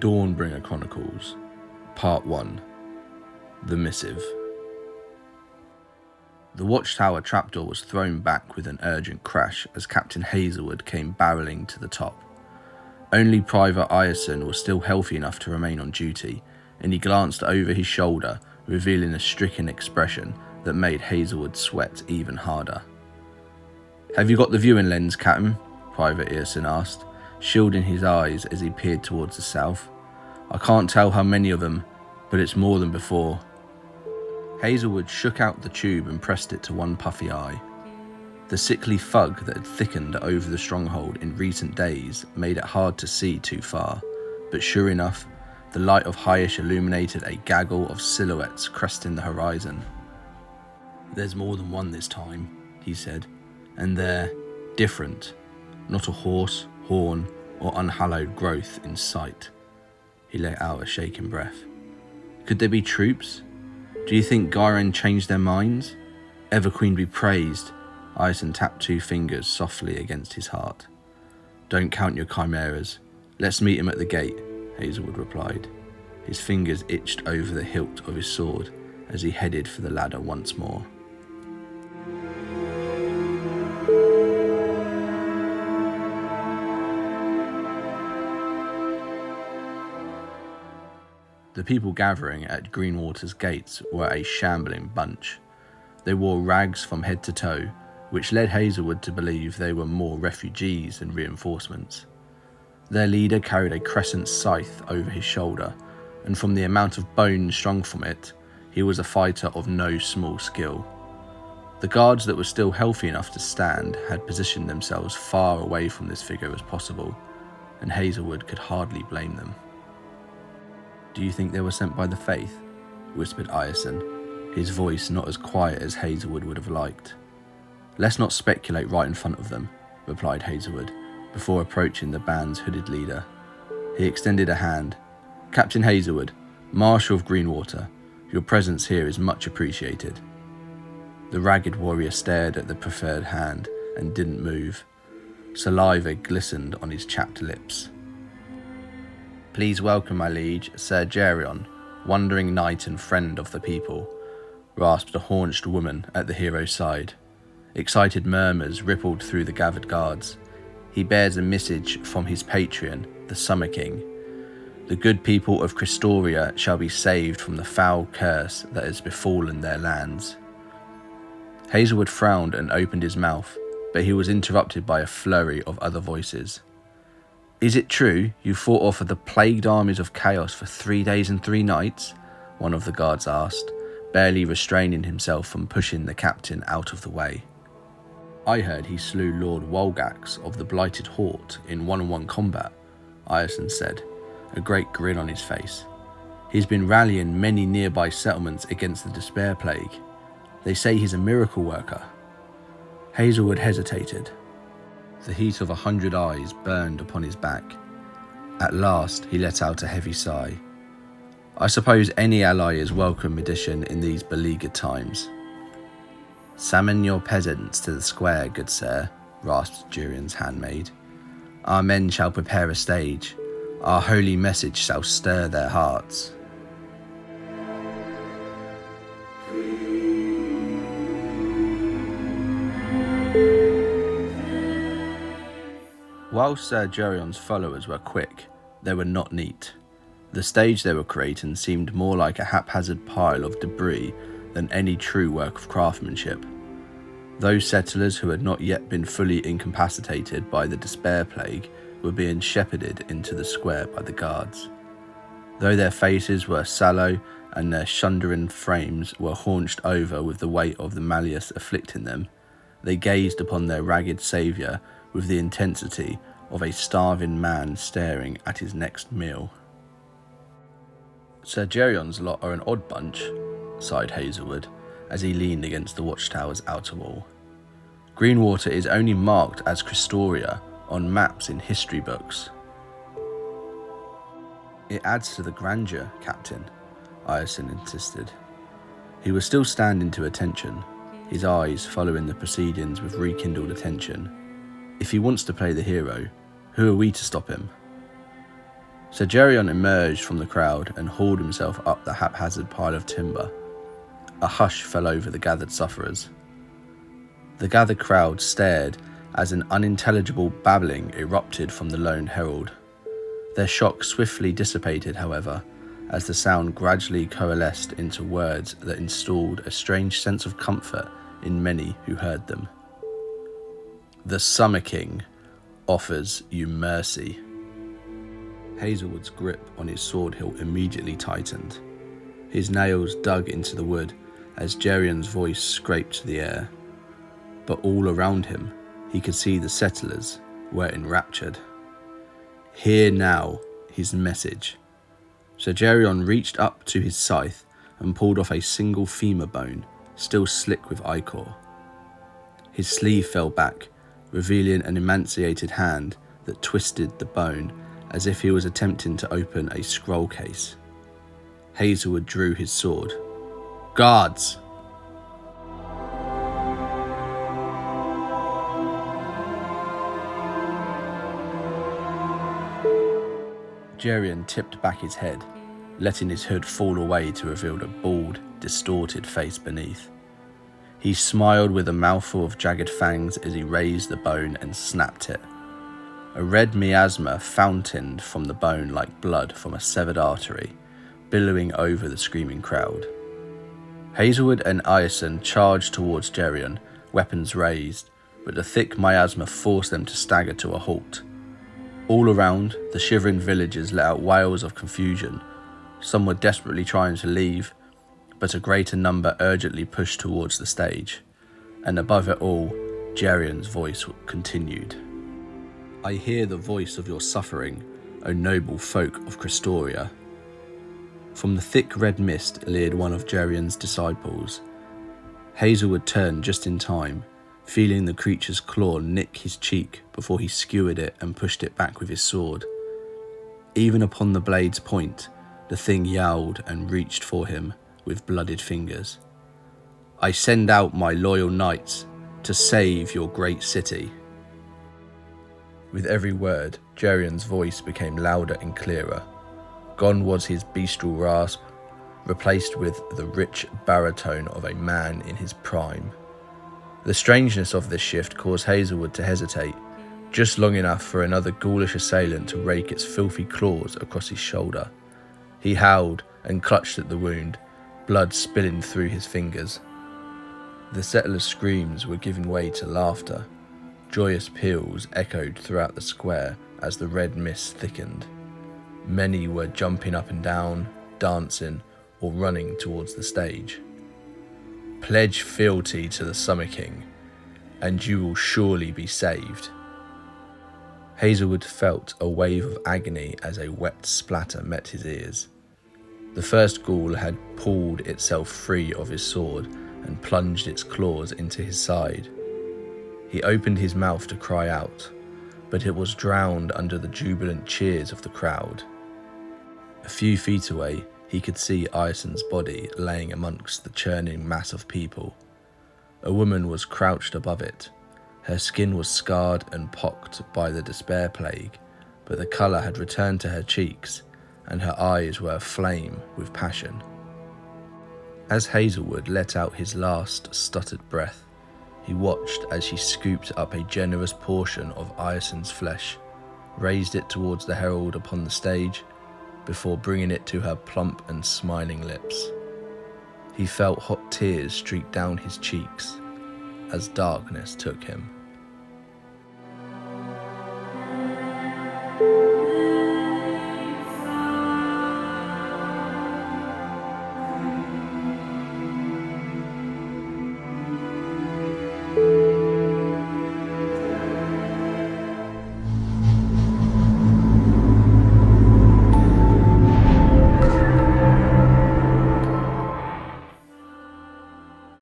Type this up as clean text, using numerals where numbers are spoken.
Dawnbringer Chronicles, Part 1, The Missive. The watchtower trapdoor was thrown back with an urgent crash as Captain Hazelwood came barreling to the top. Only Private Ireson was still healthy enough to remain on duty, and he glanced over his shoulder, revealing a stricken expression that made Hazelwood sweat even harder. "Have you got the viewing lens, Captain?" Private Ireson asked, shielding his eyes as he peered towards the south. "I can't tell how many of them, but it's more than before." Hazelwood shook out the tube and pressed it to one puffy eye. The sickly fog that had thickened over the stronghold in recent days made it hard to see too far, but sure enough, the light of Hyish illuminated a gaggle of silhouettes cresting the horizon. "There's more than one this time," he said, "and they're different. Not a horse, horn, or unhallowed growth in sight." He let out a shaking breath. "Could they be troops? Do you think Gyren changed their minds? Everqueen be praised." Ireson tapped two fingers softly against his heart. "Don't count your chimeras. Let's meet him at the gate," Hazelwood replied. His fingers itched over the hilt of his sword as he headed for the ladder once more. The people gathering at Greenwater's gates were a shambling bunch. They wore rags from head to toe, which led Hazelwood to believe they were more refugees than reinforcements. Their leader carried a crescent scythe over his shoulder, and from the amount of bone strung from it, he was a fighter of no small skill. The guards that were still healthy enough to stand had positioned themselves far away from this figure as possible, and Hazelwood could hardly blame them. "Do you think they were sent by the Faith?" whispered Ireson, his voice not as quiet as Hazelwood would have liked. "Let's not speculate right in front of them," replied Hazelwood, before approaching the band's hooded leader. He extended a hand. "Captain Hazelwood, Marshal of Greenwater, your presence here is much appreciated." The ragged warrior stared at the proffered hand and didn't move. Saliva glistened on his chapped lips. "Please welcome, my liege, Sir Geryon, wandering knight and friend of the people," rasped a haunched woman at the hero's side. Excited murmurs rippled through the gathered guards. "He bears a message from his patron, the Summer King. The good people of Christoria shall be saved from the foul curse that has befallen their lands." Hazelwood frowned and opened his mouth, but he was interrupted by a flurry of other voices. "Is it true you fought off the plagued armies of chaos for 3 days and 3 nights? One of the guards asked, barely restraining himself from pushing the captain out of the way. "I heard he slew Lord Wolgax of the Blighted Hort in one-on-one combat," Ireson said, a great grin on his face. "He's been rallying many nearby settlements against the Despair Plague. They say he's a miracle worker." Hazelwood hesitated. The heat of 100 eyes burned upon his back. At last he let out a heavy sigh. "I suppose any ally is welcome addition in these beleaguered times." "Summon your peasants to the square, good sir," rasped Geryon's handmaid. "Our men shall prepare a stage. Our holy message shall stir their hearts." While Sir Geryon's followers were quick, they were not neat. The stage they were creating seemed more like a haphazard pile of debris than any true work of craftsmanship. Those settlers who had not yet been fully incapacitated by the Despair Plague were being shepherded into the square by the guards. Though their faces were sallow and their shundering frames were haunched over with the weight of the malleus afflicting them, they gazed upon their ragged saviour with the intensity of a starving man staring at his next meal. "Sir Geryon's lot are an odd bunch," sighed Hazelwood, as he leaned against the watchtower's outer wall. "Greenwater is only marked as Christoria on maps in history books." "It adds to the grandeur, Captain," Ireson insisted. He was still standing to attention, his eyes following the proceedings with rekindled attention. "If he wants to play the hero, who are we to stop him?" Sir Geryon emerged from the crowd and hauled himself up the haphazard pile of timber. A hush fell over the gathered sufferers. The gathered crowd stared as an unintelligible babbling erupted from the lone herald. Their shock swiftly dissipated, however, as the sound gradually coalesced into words that installed a strange sense of comfort in many who heard them. "The Summer King offers you mercy." Hazelwood's grip on his sword hilt immediately tightened. His nails dug into the wood as Geryon's voice scraped the air. But all around him, he could see the settlers were enraptured. Hear now his message. Sir Geryon reached up to his scythe and pulled off a single femur bone, still slick with ichor. His sleeve fell back, revealing an emaciated hand that twisted the bone as if he was attempting to open a scroll case. Hazelwood drew his sword. "Guards!" Geryon tipped back his head, letting his hood fall away to reveal a bald, distorted face beneath. He smiled with a mouthful of jagged fangs as he raised the bone and snapped it. A red miasma fountained from the bone like blood from a severed artery, billowing over the screaming crowd. Hazelwood and Ireson charged towards Geryon, weapons raised, but the thick miasma forced them to stagger to a halt. All around, the shivering villagers let out wails of confusion. Some were desperately trying to leave, but a greater number urgently pushed towards the stage. And above it all, Geryon's voice continued. "I hear the voice of your suffering, O noble folk of Christoria." From the thick red mist leered one of Geryon's disciples. Hazelwood turned just in time, feeling the creature's claw nick his cheek before he skewered it and pushed it back with his sword. Even upon the blade's point, the thing yowled and reached for him with blooded fingers. "I send out my loyal knights to save your great city." With every word, Geryon's voice became louder and clearer. Gone was his bestial rasp, replaced with the rich baritone of a man in his prime. The strangeness of this shift caused Hazelwood to hesitate, just long enough for another ghoulish assailant to rake its filthy claws across his shoulder. He howled and clutched at the wound, blood spilling through his fingers. The settlers' screams were giving way to laughter. Joyous peals echoed throughout the square as the red mist thickened. Many were jumping up and down, dancing, or running towards the stage. "Pledge fealty to the Summer King, and you will surely be saved." Hazelwood felt a wave of agony as a wet splatter met his ears. The first ghoul had pulled itself free of his sword and plunged its claws into his side. He opened his mouth to cry out, but it was drowned under the jubilant cheers of the crowd. A few feet away, he could see Ireson's body laying amongst the churning mass of people. A woman was crouched above it. Her skin was scarred and pocked by the despair plague, but the colour had returned to her cheeks, and her eyes were aflame with passion. As Hazelwood let out his last stuttered breath, he watched as she scooped up a generous portion of Ireson's flesh, raised it towards the herald upon the stage, before bringing it to her plump and smiling lips. He felt hot tears streak down his cheeks as darkness took him.